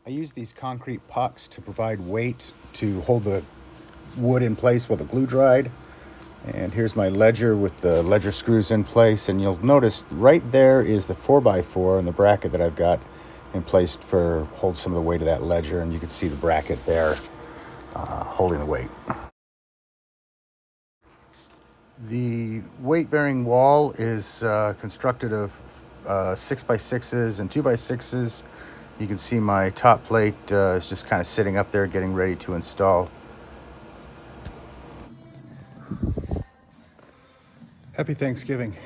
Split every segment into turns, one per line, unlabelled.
I use these concrete pucks to provide weight to hold the wood in place while the glue dried. And here's my ledger with the ledger screws in place. And you'll notice right there is the 4x4 and the bracket that I've got in place for hold some of the weight of that ledger. And you can see the bracket there holding the weight. The weight-bearing wall is constructed of 6x6s and 2x6s. You can see my top plate is just kind of sitting up there getting ready to install. Happy Thanksgiving.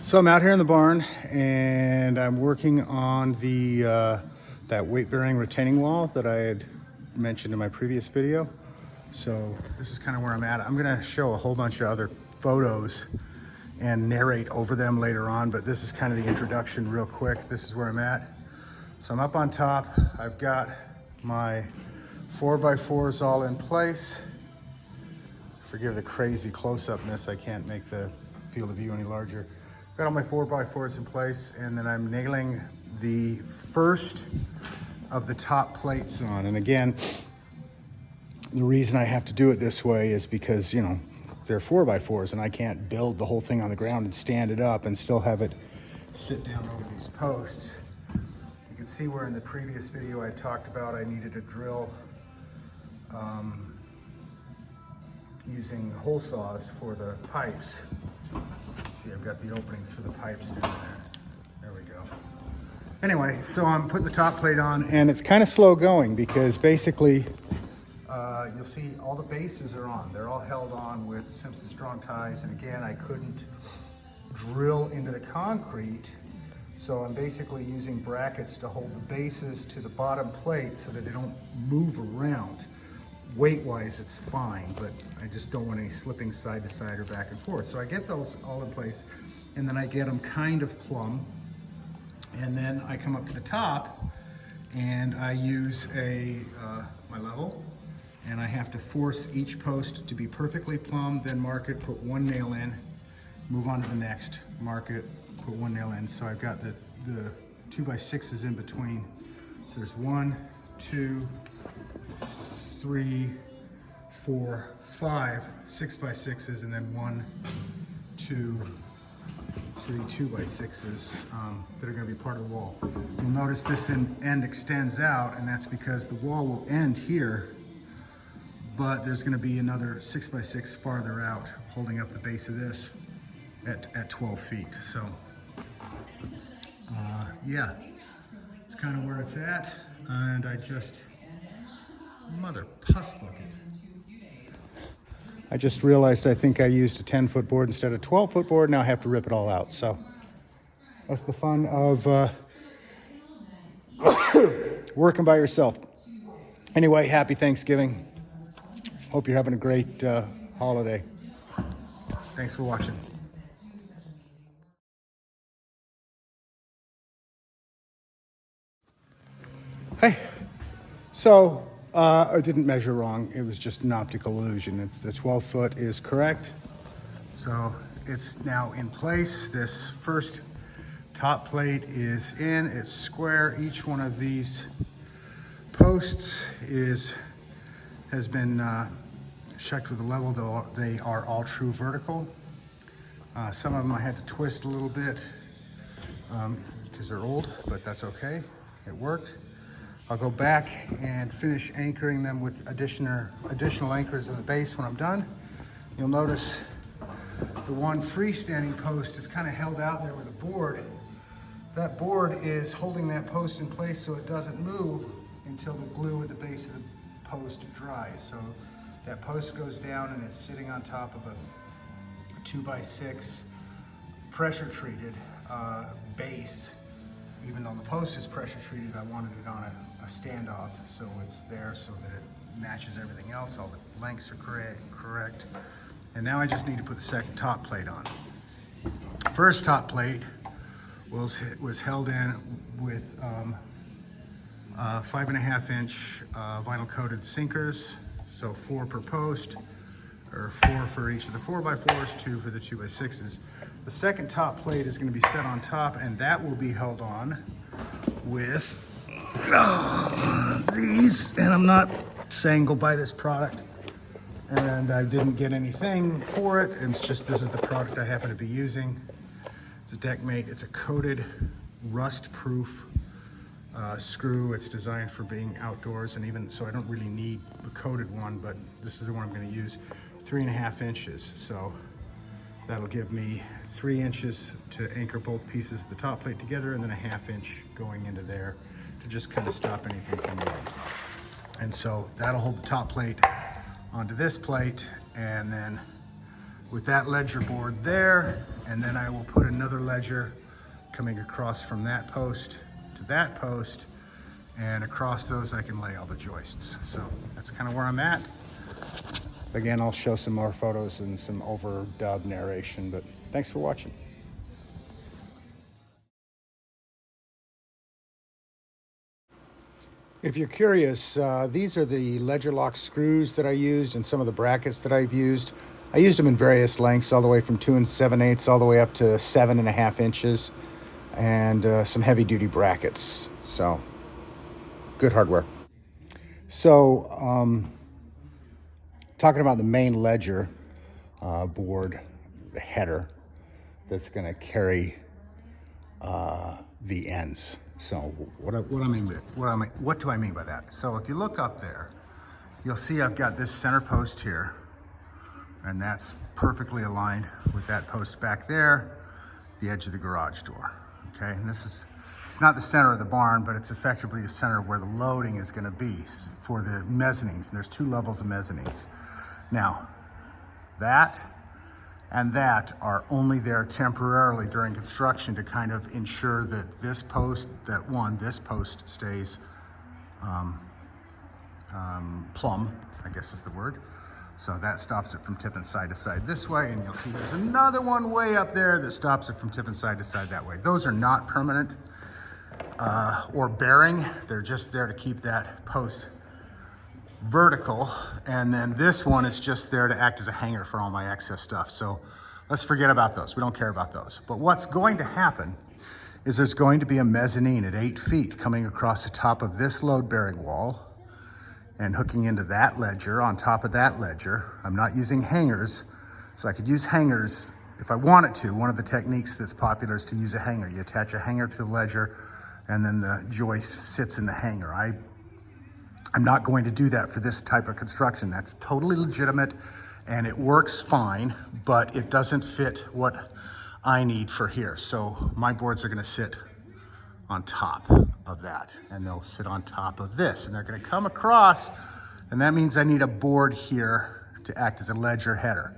So I'm out here in the barn and I'm working on the that weight-bearing retaining wall that I had mentioned in my previous video. So this is kind of where I'm at. I'm gonna show a whole bunch of other photos and narrate over them later on, but this is kind of the introduction real quick. This is where I'm at. So I'm up on top. I've got my 4x4s all in place. Forgive the crazy close-upness. I can't make the field of view any larger. Got all my 4x4s in place, and then I'm nailing the first of the top plates on. And again, the reason I have to do it this way is because, you know, they're 4x4s and I can't build the whole thing on the ground and stand it up and still have it sit down over these posts. You can see where in the previous video I talked about I needed to drill using hole saws for the pipes. See, I've got the openings for the pipes down there. There we go. Anyway, so I'm putting the top plate on and it's kind of slow going because basically you'll see all the bases are on. They're all held on with Simpson strong ties, and again, I couldn't drill into the concrete, so I'm basically using brackets to hold the bases to the bottom plate so that they don't move around. Weight-wise, it's fine, but I just don't want any slipping side to side or back and forth. So I get those all in place, and then I get them kind of plumb, and then I come up to the top, and I use my level, and I have to force each post to be perfectly plumb, then mark it, put one nail in, move on to the next, mark it, put one nail in. So I've got the 2x6s in between. So there's 1, 2, 3, 4, 5 6x6s, and then 1, 2, 3 2x6s that are going to be part of the wall. You'll notice this end extends out, and that's because the wall will end here, but there's going to be another 6x6 farther out holding up the base of this at 12 feet. So yeah, it's kind of where it's at. And I just, mother puss bucket. I just realized I think I used a 10-foot board instead of a 12-foot board. Now I have to rip it all out. So that's the fun of working by yourself. Anyway, happy Thanksgiving. Hope you're having a great holiday. Thanks for watching. Hey, so I didn't measure wrong. It was just an optical illusion. The 12-foot is correct. So it's now in place. This first top plate is in. It's square. Each one of these posts has been checked with a level, though they are all true vertical. Some of them I had to twist a little bit because they're old, but that's okay. It worked. I'll go back and finish anchoring them with additional anchors in the base when I'm done. You'll notice the one freestanding post is kind of held out there with a board. That board is holding that post in place so it doesn't move until the glue at the base of the post dries. So that post goes down and it's sitting on top of a 2x6 pressure treated base. Even though the post is pressure treated, I wanted it on a standoff, so it's there so that it matches everything else. All the lengths are correct. And now I just need to put the second top plate on. First top plate was held in with 5.5-inch vinyl coated sinkers, so 4 per post, or 4 for each of the 4x4s, 2 for the 2x6s. The second top plate is going to be set on top, and that will be held on with these, and I'm not saying go buy this product, and I didn't get anything for it. It's just, this is the product I happen to be using. It's a deck mate. It's a coated rust-proof screw. It's designed for being outdoors, and even so I don't really need the coated one, but this is the one I'm going to use. 3.5 inches, so that'll give me 3 inches to anchor both pieces of the top plate together, and then a 1/2 inch going into there to just kind of stop anything from moving. And so that'll hold the top plate onto this plate, and then with that ledger board there, and then I will put another ledger coming across from that post to that post, and across those I can lay all the joists. So that's kind of where I'm at. Again, I'll show some more photos and some overdub narration, but thanks for watching. If you're curious, these are the ledger lock screws that I used and some of the brackets that I've used. I used them in various lengths, all the way from 2 7/8 all the way up to 7.5 inches, and some heavy duty brackets. So good hardware. So talking about the main ledger board, the header that's going to carry the ends. So what do I mean by that? So if you look up there, you'll see I've got this center post here, and that's perfectly aligned with that post back there, the edge of the garage door. Okay, and it's not the center of the barn, but it's effectively the center of where the loading is going to be for the mezzanines. And there's 2 levels of mezzanines. Now, that and that are only there temporarily during construction to kind of ensure that this post, this post stays plumb, I guess is the word. So that stops it from tipping side to side this way, and you'll see there's another one way up there that stops it from tipping side to side that way. Those are not permanent or bearing. They're just there to keep that post vertical, and then this one is just there to act as a hanger for all my excess stuff. So let's forget about those. We don't care about those. But what's going to happen is there's going to be a mezzanine at 8 feet coming across the top of this load-bearing wall and hooking into that ledger on top of that ledger. I'm not using hangers, so I could use hangers if I wanted to. One of the techniques that's popular is to use a hanger. You attach a hanger to the ledger, and then the joist sits in the hanger. I'm not going to do that for this type of construction. That's totally legitimate, and it works fine, but it doesn't fit what I need for here. So my boards are gonna sit on top of that, and they'll sit on top of this, and they're gonna come across, and that means I need a board here to act as a ledger header.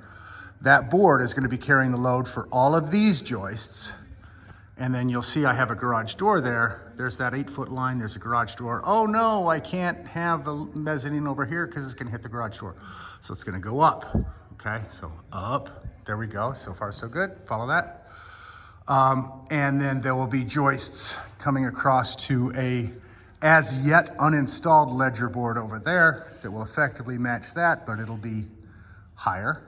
That board is gonna be carrying the load for all of these joists, and then you'll see I have a garage door there. There's that 8-foot line, there's a garage door. Oh no, I can't have a mezzanine over here because it's gonna hit the garage door. So it's gonna go up, okay? So up, there we go. So far so good, follow that. And then there will be joists coming across to a as yet uninstalled ledger board over there that will effectively match that, but it'll be higher.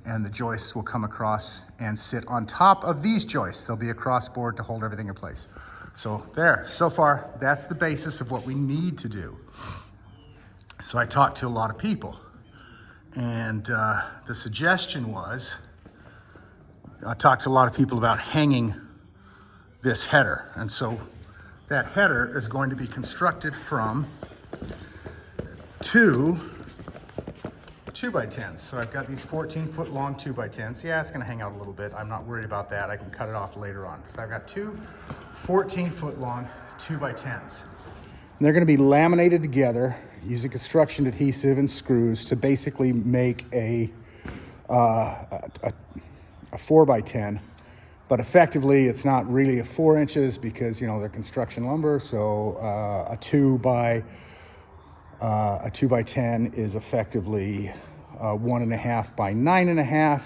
And the joists will come across and sit on top of these joists. There'll be a cross board to hold everything in place. So there, so far, that's the basis of what we need to do. So I talked to a lot of people, and the suggestion was, I talked to a lot of people about hanging this header. And so that header is going to be constructed from 2 2x10s. So I've got these 14-foot long 2x10s. Yeah, it's gonna hang out a little bit. I'm not worried about that. I can cut it off later on. So I've got 2 14-foot long 2x10s. And they're gonna be laminated together using construction adhesive and screws to basically make a 4x10. But effectively, it's not really a 4 inches because, you know, they're construction lumber. So a 2x10 is effectively 1.5 by 9.5.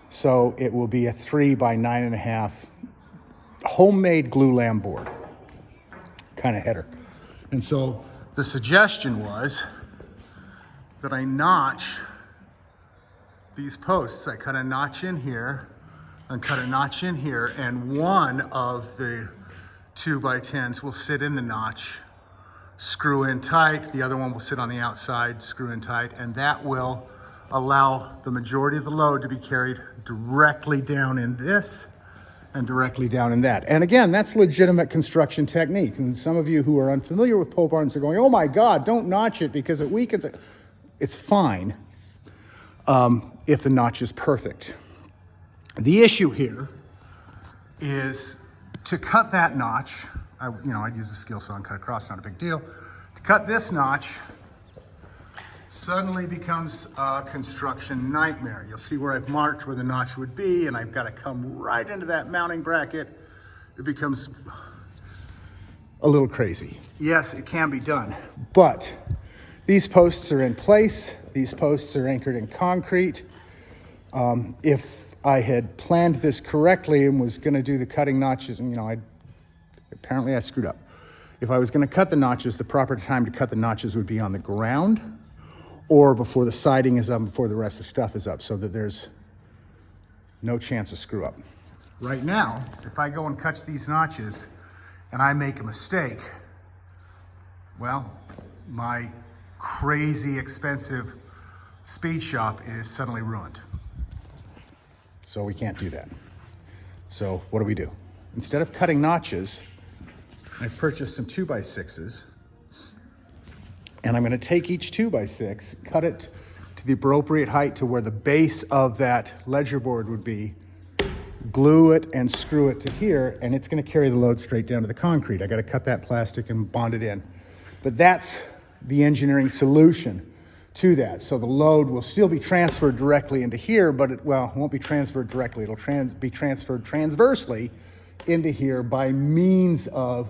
So it will be a 3 by 9.5 homemade glue lam board kind of header. And so the suggestion was that I notch these posts. I cut a notch in here and cut a notch in here, and one of the 2x10s will sit in the notch screw in tight. The other one will sit on the outside, screw in tight, and that will allow the majority of the load to be carried directly down in this and directly down in that. And again, that's legitimate construction technique. And some of you who are unfamiliar with pole barns are going, oh my God, don't notch it because it weakens it. It's fine if the notch is perfect. The issue here is to cut that notch. I'd use a skill saw and cut across, not a big deal. To cut this notch suddenly becomes a construction nightmare. You'll see where I've marked where the notch would be, and I've got to come right into that mounting bracket. It becomes a little crazy. Yes, it can be done, but these posts are in place. These posts are anchored in concrete. If I had planned this correctly and was going to do the cutting notches, and apparently I screwed up. If I was going to cut the notches, the proper time to cut the notches would be on the ground or before the siding is up, before the rest of the stuff is up, so that there's no chance of screw up. Right now, if I go and cut these notches and I make a mistake, well, my crazy expensive speed shop is suddenly ruined. So we can't do that. So what do? Instead of cutting notches, I purchased some 2x6s, and I'm going to take each 2x6, cut it to the appropriate height to where the base of that ledger board would be, glue it and screw it to here, and it's going to carry the load straight down to the concrete. I got to cut that plastic and bond it in. But that's the engineering solution to that. So the load will still be transferred directly into here, but it won't be transferred directly. It'll be transferred transversely into here by means of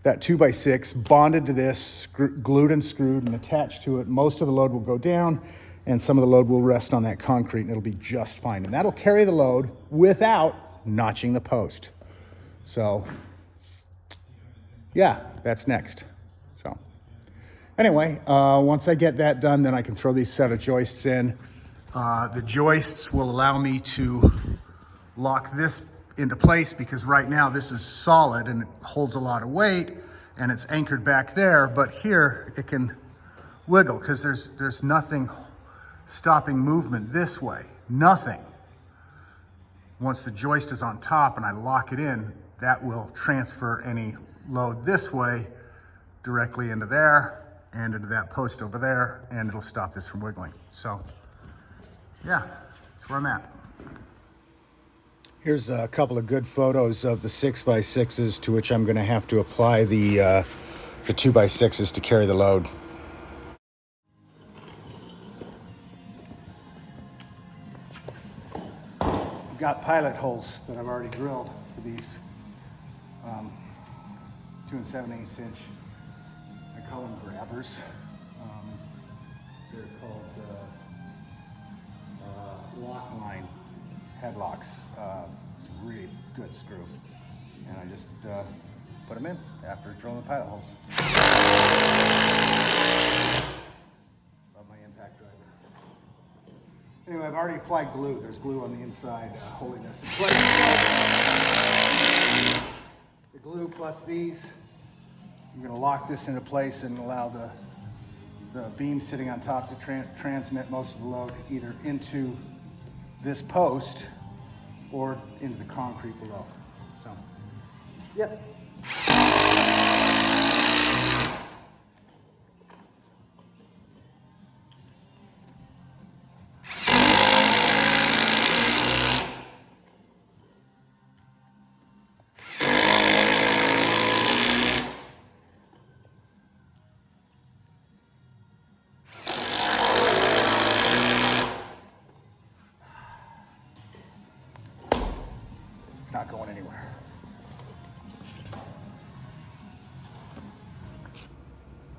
that 2x6 bonded to this, glued and screwed and attached to it. Most of the load will go down and some of the load will rest on that concrete, and it'll be just fine. And that'll carry the load without notching the post. So yeah, that's next. So anyway, once I get that done, then I can throw these set of joists in. The joists will allow me to lock this into place, because right now this is solid and it holds a lot of weight and it's anchored back there, but here it can wiggle because there's nothing stopping movement this way, nothing. Once the joist is on top and I lock it in, that will transfer any load this way directly into there and into that post over there, and it'll stop this from wiggling. So yeah, that's where I'm at. Here's a couple of good photos of the 6x6s to which I'm going to have to apply the 2x6s to carry the load. I've got pilot holes that I've already drilled for these 2 7/8 inch. I call them grabbers. They're called lock line headlocks. It's a really good screw, and I just put them in after drilling the pilot holes. Love my impact driver. Anyway, I've already applied glue. There's glue on the inside holding this in place. The glue plus these, I'm going to lock this into place and allow the beam sitting on top to transmit most of the load either into this post or into the concrete below. So, yep. It's not going anywhere.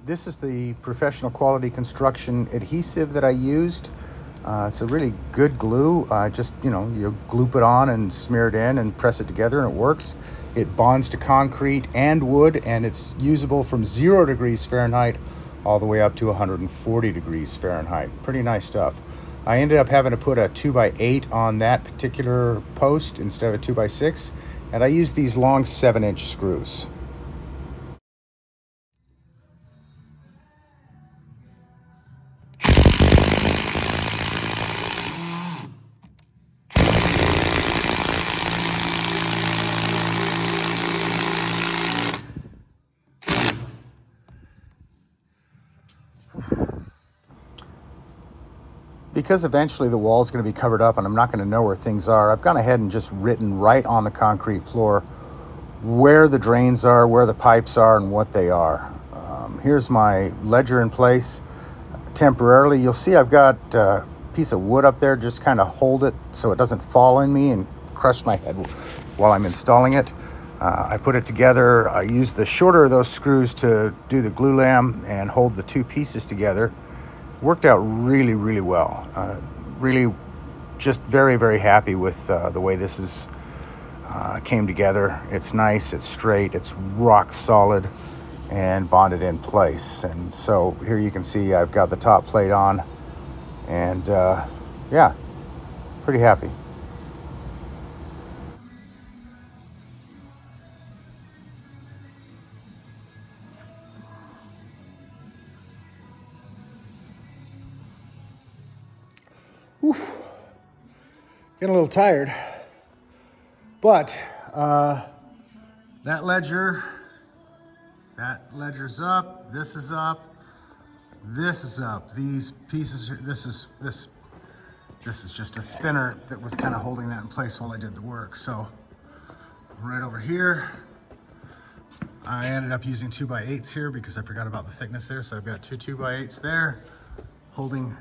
This is the professional quality construction adhesive that I used. It's a really good glue. Just, you gloop it on and smear it in and press it together and it works. It bonds to concrete and wood, and it's usable from 0 degrees Fahrenheit all the way up to 140 degrees Fahrenheit. Pretty nice stuff. I ended up having to put a 2x8 on that particular post instead of a 2x6, and I used these long 7-inch screws. Because eventually the wall is going to be covered up and I'm not going to know where things are, I've gone ahead and just written right on the concrete floor where the drains are, where the pipes are, and what they are. Here's my ledger in place temporarily. You'll see I've got a piece of wood up there, just kind of hold it so it doesn't fall in me and crush my head while I'm installing it. I put it together. I used the shorter of those screws to do the glue lam and hold the two pieces together. Worked out really, really well. Really just very, very happy with the way this is came together. It's nice, it's straight, it's rock solid and bonded in place. And so here you can see I've got the top plate on, and yeah, pretty happy. Whew. Getting a little tired, but that ledger's up, this is up, this is up. These pieces, this is just a spinner that was kind of holding that in place while I did the work. So right over here, I ended up using 2x8s here because I forgot about the thickness there. So I've got two 2x8s there holding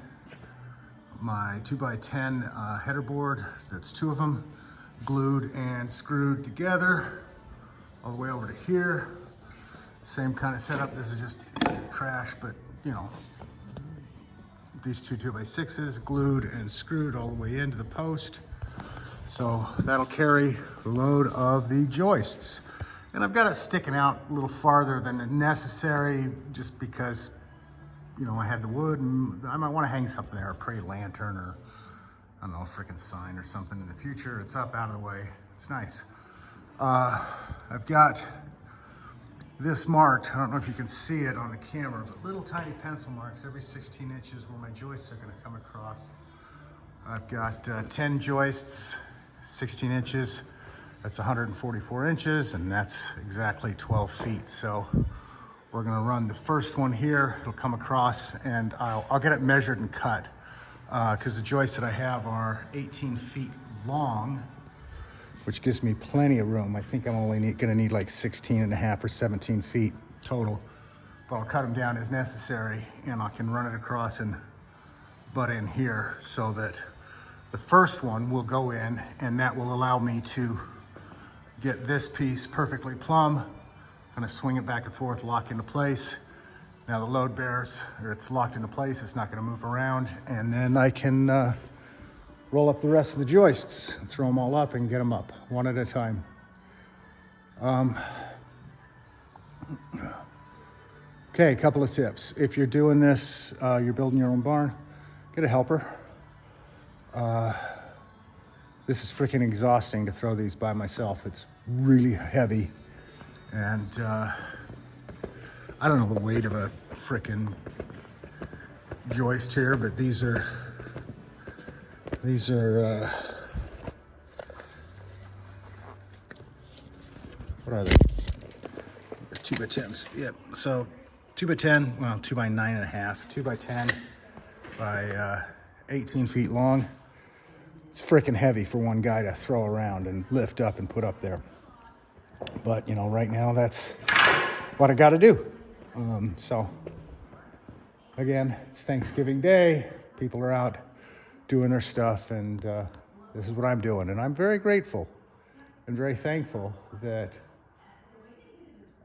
my 2x10 header board. That's two of them glued and screwed together all the way over to here. Same kind of setup. This is just trash, but you know, these two 2x6s glued and screwed all the way into the post. So that'll carry the load of the joists. And I've got it sticking out a little farther than necessary just because, you know, I had the wood and I might want to hang something there, a pretty lantern or, I don't know, a freaking sign or something in the future. It's up out of the way. It's nice. I've got this marked. I don't know if you can see it on the camera, but little tiny pencil marks every 16 inches where my joists are going to come across. I've got 10 joists, 16 inches. That's 144 inches, and that's exactly 12 feet. So we're going to run the first one here. It'll come across, and I'll get it measured and cut because the joists that I have are 18 feet long, which gives me plenty of room. I think I'm only going to need like 16 and a half or 17 feet total, but I'll cut them down as necessary, and I can run it across and butt in here so that the first one will go in, and that will allow me to get this piece perfectly plumb, kind of swing it back and forth, lock into place. Now the load bears, or it's locked into place, it's not going to move around, and then I can roll up the rest of the joists, throw them all up and get them up one at a time. Okay, a couple of tips. If you're doing this, you're building your own barn, get a helper. This is freaking exhausting to throw these by myself. It's really heavy. And I don't know the weight of a freaking joist here, but these are what are they? They're 2x10s. Yep. So 2x10, well, 2x9.5, 2x10 by 18 feet long. It's freaking heavy for one guy to throw around and lift up and put up there. But you know, right now that's what I got to do. So again, it's Thanksgiving Day. People are out doing their stuff, and this is what I'm doing. And I'm very grateful and very thankful that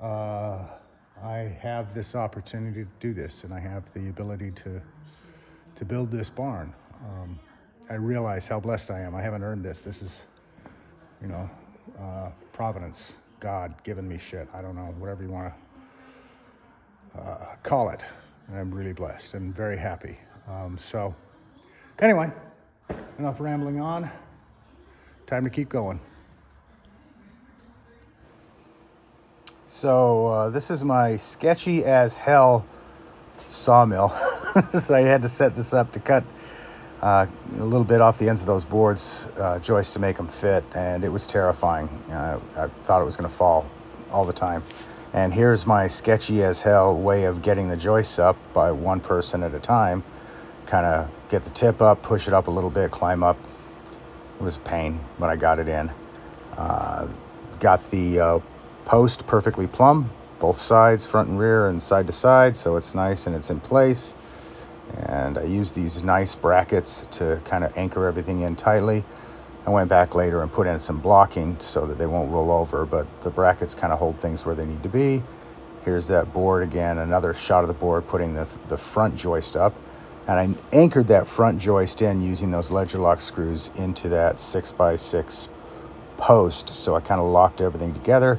I have this opportunity to do this, and I have the ability to build this barn. I realize how blessed I am. I haven't earned this. This is, you know, providence, God giving me shit. I don't know, whatever you want to call it. I'm really blessed and very happy. So anyway, enough rambling on. Time to keep going. So this is my sketchy as hell sawmill. So I had to set this up to cut a little bit off the ends of those boards, joists, to make them fit, and it was terrifying. I thought it was going to fall all the time. And here's my sketchy as hell way of getting the joists up by one person at a time.
kind of get the tip up, push it up a little bit, climb up. It was a pain, but I got it in. Got the post perfectly plumb, both sides, front and rear and side to side, so it's nice and it's in place. And I used these nice brackets to kind of anchor everything in tightly. I went back later and put in some blocking so that they won't roll over, but the brackets kind of hold things where they need to be. Here's that board again, another shot of the board, putting the front joist up. And I anchored that front joist in using those ledger lock screws into that 6x6 post. So I kind of locked everything together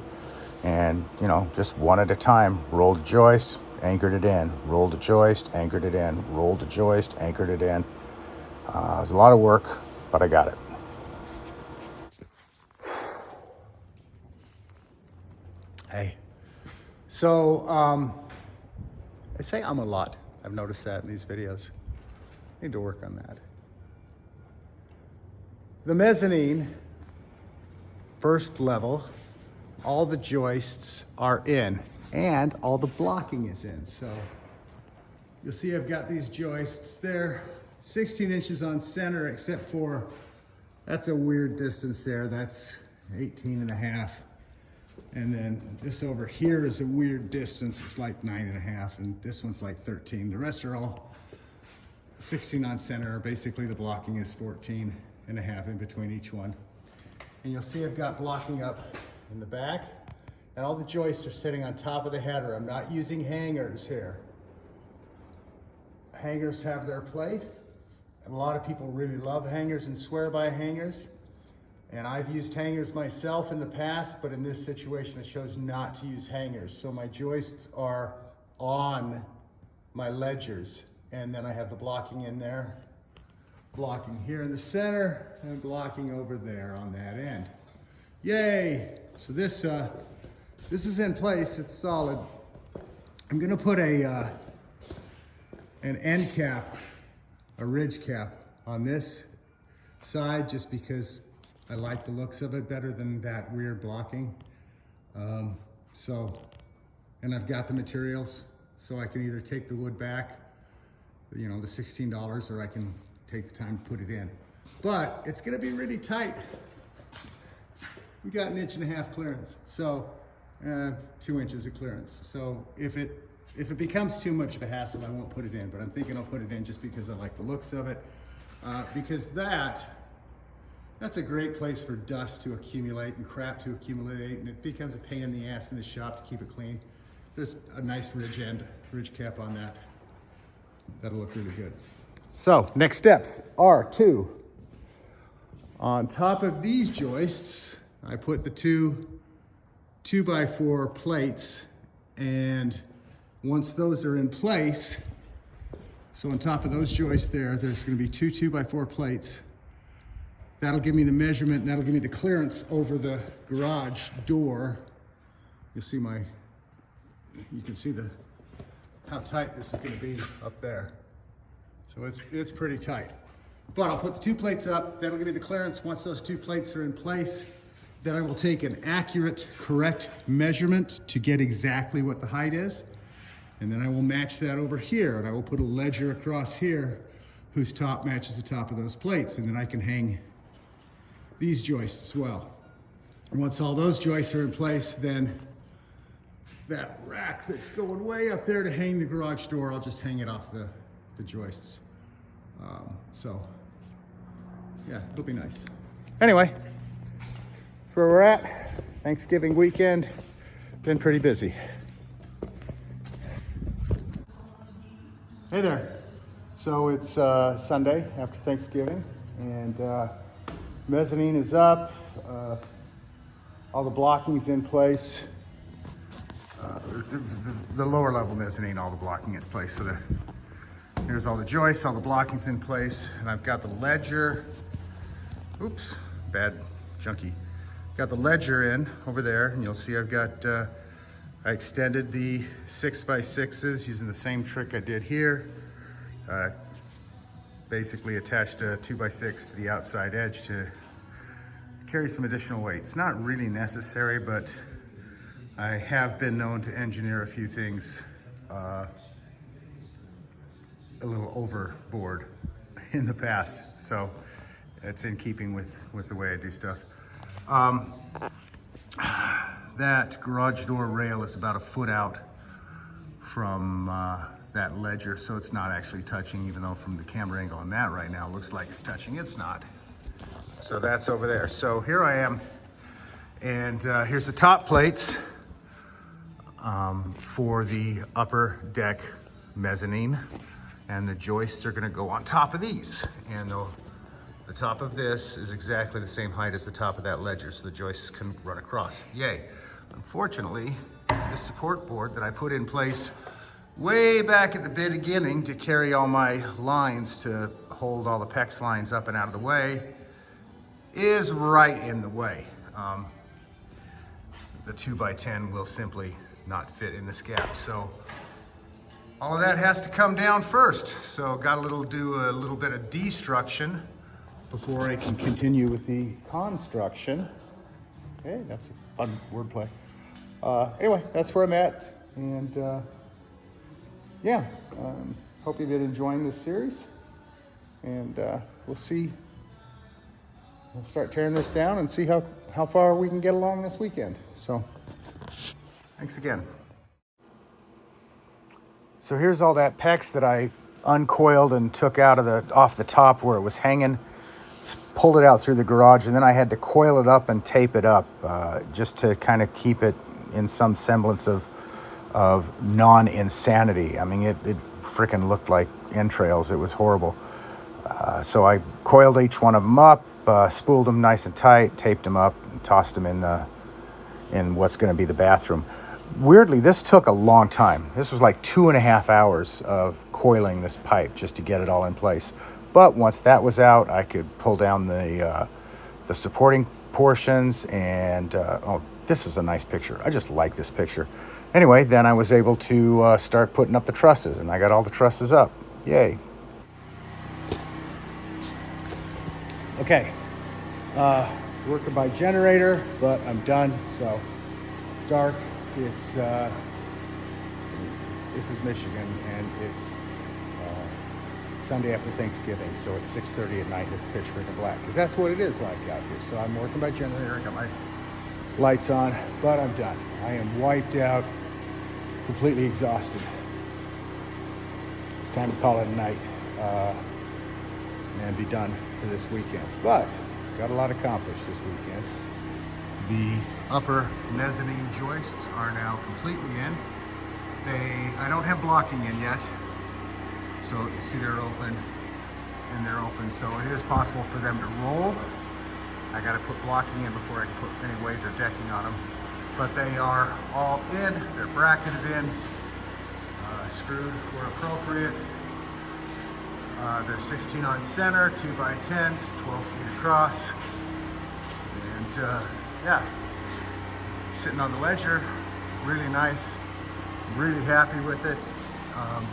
and, you know, just one at a time, rolled a joist, anchored it in, rolled a joist, anchored it in, rolled a joist, anchored it in. It was a lot of work, but I got it. Hey. So, I say a lot. I've noticed that in these videos. I need to work on that. The mezzanine, first level, all the joists are in and all the blocking is in. So you'll see I've got these joists there, 16 inches on center, except for, that's a weird distance there. That's 18.5. And then this over here is a weird distance. It's like 9.5, and this one's like 13. The rest are all 16 on center. Basically the blocking is 14.5 in between each one. And you'll see I've got blocking up in the back, and all the joists are sitting on top of the header. I'm not using hangers here. Hangers have their place. And a lot of people really love hangers and swear by hangers. And I've used hangers myself in the past, but in this situation, I chose not to use hangers. So my joists are on my ledgers. And then I have the blocking in there, blocking here in the center, and blocking over there on that end. Yay! So this is in place, it's solid. I'm gonna put an end cap, a ridge cap on this side, just because I like the looks of it better than that weird blocking. And I've got the materials, so I can either take the wood back, you know, the $16, or I can take the time to put it in. But it's gonna be really tight. We got 1.5 inch clearance, so 2 inches of clearance. So if it becomes too much of a hassle, I won't put it in, but I'm thinking I'll put it in just because I like the looks of it. Because that's a great place for dust to accumulate and crap to accumulate, and it becomes a pain in the ass in the shop to keep it clean. There's a nice ridge cap on that. That'll look really good. So next steps are to, on top of these joists, I put the two 2x4 plates, and once those are in place, so on top of those joists there's gonna be two 2x4 plates. That'll give me the measurement, and that'll give me the clearance over the garage door. You'll see you can see how tight this is gonna be up there. So it's pretty tight. But I'll put the 2 plates up, that'll give me the clearance. Once those 2 plates are in place, then I will take an accurate, correct measurement to get exactly what the height is. And then I will match that over here, and I will put a ledger across here whose top matches the top of those plates, and then I can hang these joists as well. And once all those joists are in place, then that rack that's going way up there to hang the garage door, I'll just hang it off the joists. So yeah, it'll be nice. Anyway, that's where we're at. Thanksgiving weekend, been pretty busy. Hey there. So it's Sunday after Thanksgiving, and mezzanine is up. All the blocking's in place. The lower level mezzanine, all the blocking is in place. So here's all the joists, all the blocking's in place, and I've got the ledger. Oops, bad, junky. Got the ledger in over there, and you'll see I've got, I extended the 6x6s using the same trick I did here. Basically attached a 2x6 to the outside edge to carry some additional weight. It's not really necessary, but I have been known to engineer a few things
a little overboard in the past. So it's in keeping with the way I do stuff. That garage door rail is about a foot out from that ledger, so it's not actually touching, even though from the camera angle on that right now, it looks like it's touching. It's not. So that's over there. So here I am, and here's the top plates for the upper deck mezzanine, and the joists are gonna go on top of these, and the top of this is exactly the same height as the top of that ledger, so the joists can run across. Yay. Unfortunately, this support board that I put in place way back at the beginning to carry all my lines to hold all the PEX lines up and out of the way is right in the way. The 2x10 will simply not fit in this gap. So all of that has to come down first. So got to do a little bit of destruction before I can continue with the construction. Hey, that's a fun wordplay. Anyway, that's where I'm at. And yeah, hope you've been enjoying this series. And we'll see. We'll start tearing this down and see how far we can get along this weekend. So thanks again. So here's all that PEX that I uncoiled and took out of off the top where it was hanging. Pulled it out through the garage, and then I had to coil it up and tape it up just to kind of keep it in some semblance of non-insanity. I mean, it freaking looked like entrails. It was horrible. So I coiled each one of them up, spooled them nice and tight, taped them up, and tossed them in what's going to be the bathroom. Weirdly, this took a long time. This was like 2.5 hours of coiling this pipe just to get it all in place. But once that was out, I could pull down the supporting portions, and oh, this is a nice picture. I just like this picture. Anyway, then I was able to start putting up the trusses, and I got all the trusses up. Yay. Okay, working by generator, but I'm done. So it's dark. It's this is Michigan, and it's Sunday after Thanksgiving, so it's 6:30 at night. It's pitch freaking black, because that's what it is like out here. So I'm working by generator. I got my lights on, but I'm done. I am wiped out, completely exhausted. It's time to call it a night and be done for this weekend. But got a lot accomplished this weekend. The upper mezzanine joists are now completely in. I don't have blocking in yet. So you see they're open, and they're open. So it is possible for them to roll. I got to put blocking in before I can put any weight or decking on them. But they are all in, they're bracketed in, screwed where appropriate. They're 16 on center, 2x10s, 12 feet across. And yeah, sitting on the ledger, really nice. Really happy with it.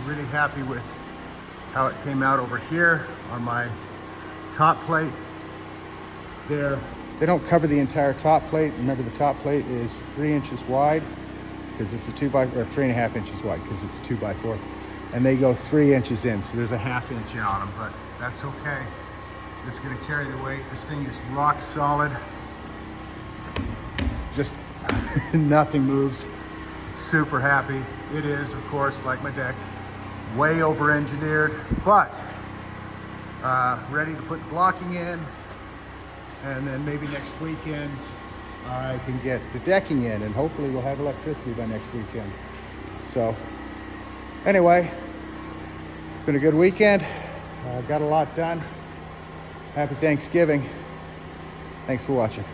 Really happy with how it came out over here on my top plate. They don't cover the entire top plate. Remember, the top plate is 3 inches wide because it's a 3.5 inches wide because it's a 2x4, and they go 3 inches in, so there's a 1/2 inch in on them, but that's okay. It's going to carry the weight. This thing is rock solid. Just nothing moves. Super happy. It is, of course, like my deck, way over engineered, but ready to put the blocking in, and then maybe next weekend I can get the decking in, and hopefully we'll have electricity by next weekend. So anyway, it's been a good weekend. Got a lot done. Happy Thanksgiving. Thanks for watching.